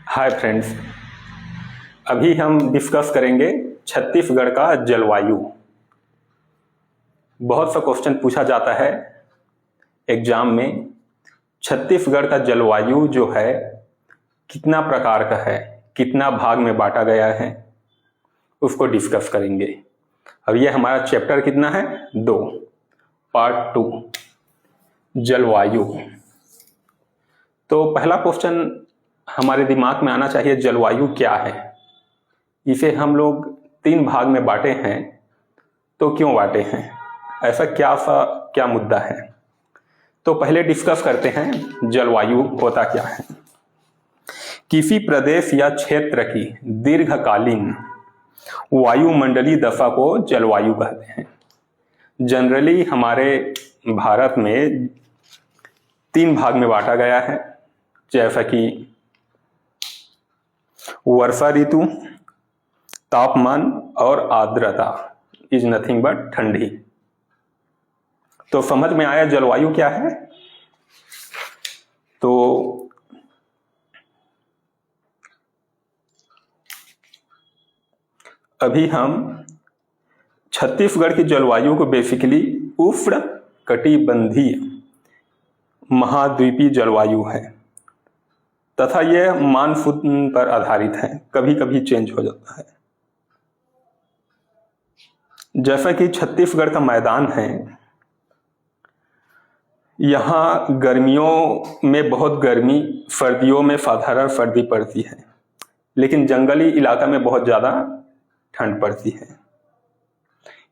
Hi friends, अभी हम discuss करेंगे छत्तीसगढ़ का जलवायु। बहुत सा क्वेश्चन पूछा जाता है एग्जाम में। छत्तीसगढ़ का जलवायु जो है कितना प्रकार का है, कितना भाग में बांटा गया है, उसको डिस्कस करेंगे। अब ये हमारा चैप्टर कितना है? 2, पार्ट 2, जलवायु। तो पहला क्वेश्चन हमारे दिमाग में आना चाहिए, जलवायु क्या है? इसे हम लोग 3 भाग में बांटे हैं, तो क्यों बांटे हैं? ऐसा क्या मुद्दा है? तो पहले डिस्कस करते हैं जलवायु होता क्या है। किसी प्रदेश या क्षेत्र की दीर्घकालीन वायुमंडलीय दशा को जलवायु कहते हैं। जनरली हमारे भारत में 3 भाग में बांटा गया है, जैसा कि वर्षा ऋतु, तापमान और आर्द्रता इज नथिंग बट ठंडी। तो समझ में आया जलवायु क्या है? तो अभी हम छत्तीसगढ़ की जलवायु को बेसिकली उष्ण कटिबंधीय महाद्वीपीय जलवायु है तथा यह मानसून पर आधारित है, कभी कभी चेंज हो जाता है। जैसा कि छत्तीसगढ़ का मैदान है, यहाँ गर्मियों में बहुत गर्मी, सर्दियों में साधारण सर्दी पड़ती है, लेकिन जंगली इलाका में बहुत ज़्यादा ठंड पड़ती है।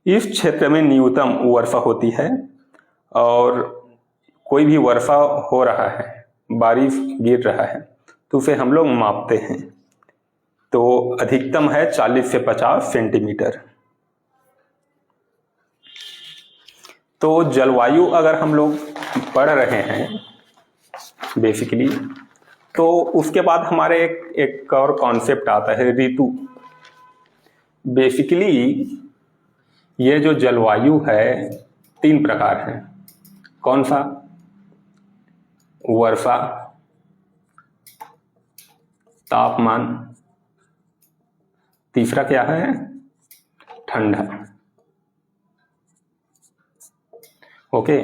इस क्षेत्र में न्यूनतम वर्षा होती है और कोई भी वर्षा हो रहा है, बारिश गिर रहा है, तो उसे हम लोग मापते हैं। तो अधिकतम है 40 से 50 सेंटीमीटर। तो जलवायु अगर हम लोग पढ़ रहे हैं बेसिकली, तो उसके बाद हमारे एक और कॉन्सेप्ट आता है ऋतु। बेसिकली ये जो जलवायु है 3 प्रकार है। कौन सा? वर्षा, तापमान, तीसरा क्या है? ठंडा। ओके,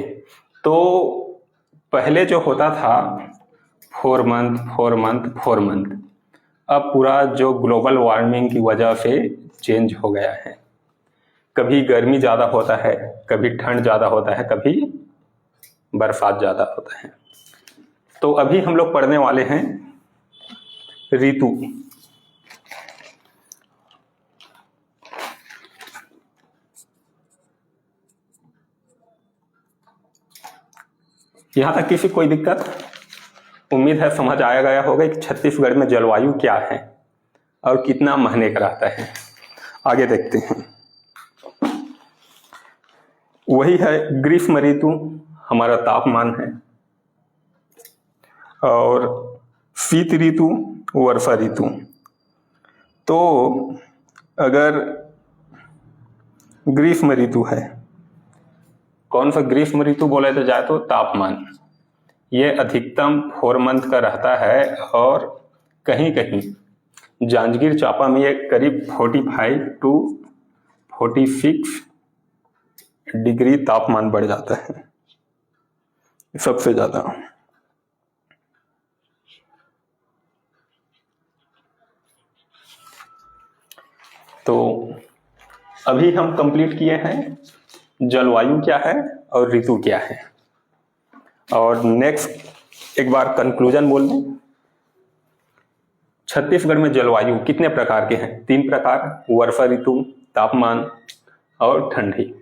तो पहले जो होता था 4 मंथ, अब पूरा जो ग्लोबल वार्मिंग की वजह से चेंज हो गया है। कभी गर्मी ज़्यादा होता है, कभी ठंड ज़्यादा होता है, कभी बरसात ज़्यादा होता है। तो अभी हम लोग पढ़ने वाले हैं ऋतु। यहाँ तक किसी कोई दिक्कत? उम्मीद है समझ आया गया होगा कि छत्तीसगढ़ में जलवायु क्या है और कितना महीने का रहता है। आगे देखते हैं। वही है ग्रीष्म ऋतु, हमारा तापमान है, और शीत ऋतु, वर्षा ऋतु। तो अगर ग्रीष्म ऋतु है, कौन सा ग्रीष्म ऋतु बोले तो जाए तो तापमान, ये अधिकतम 4 मंथ का रहता है और कहीं कहीं जांजगीर चांपा में ये करीब 45 to 46 डिग्री तापमान बढ़ जाता है सबसे ज्यादा। तो अभी हम कंप्लीट किए हैं जलवायु क्या है और ऋतु क्या है। और नेक्स्ट एक बार कंक्लूजन बोल दें। छत्तीसगढ़ में जलवायु कितने प्रकार के हैं? 3 प्रकार, वर्षा ऋतु, तापमान और ठंडी।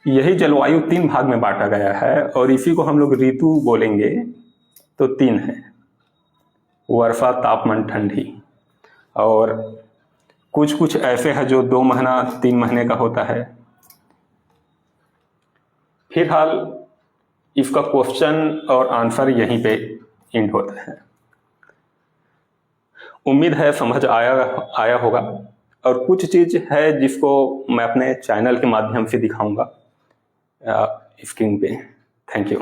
यही जलवायु 3 भाग में बांटा गया है और इसी को हम लोग ऋतु बोलेंगे तो 3 है, वर्षा, तापमान, ठंडी। और कुछ ऐसे हैं जो 2 महीना 3 महीने का होता है। फिलहाल इसका क्वेश्चन और आंसर यहीं पे एंड होता है। उम्मीद है समझ आया होगा। और कुछ चीज है जिसको मैं अपने चैनल के माध्यम से दिखाऊंगा स्क्रीन पे। Thank you.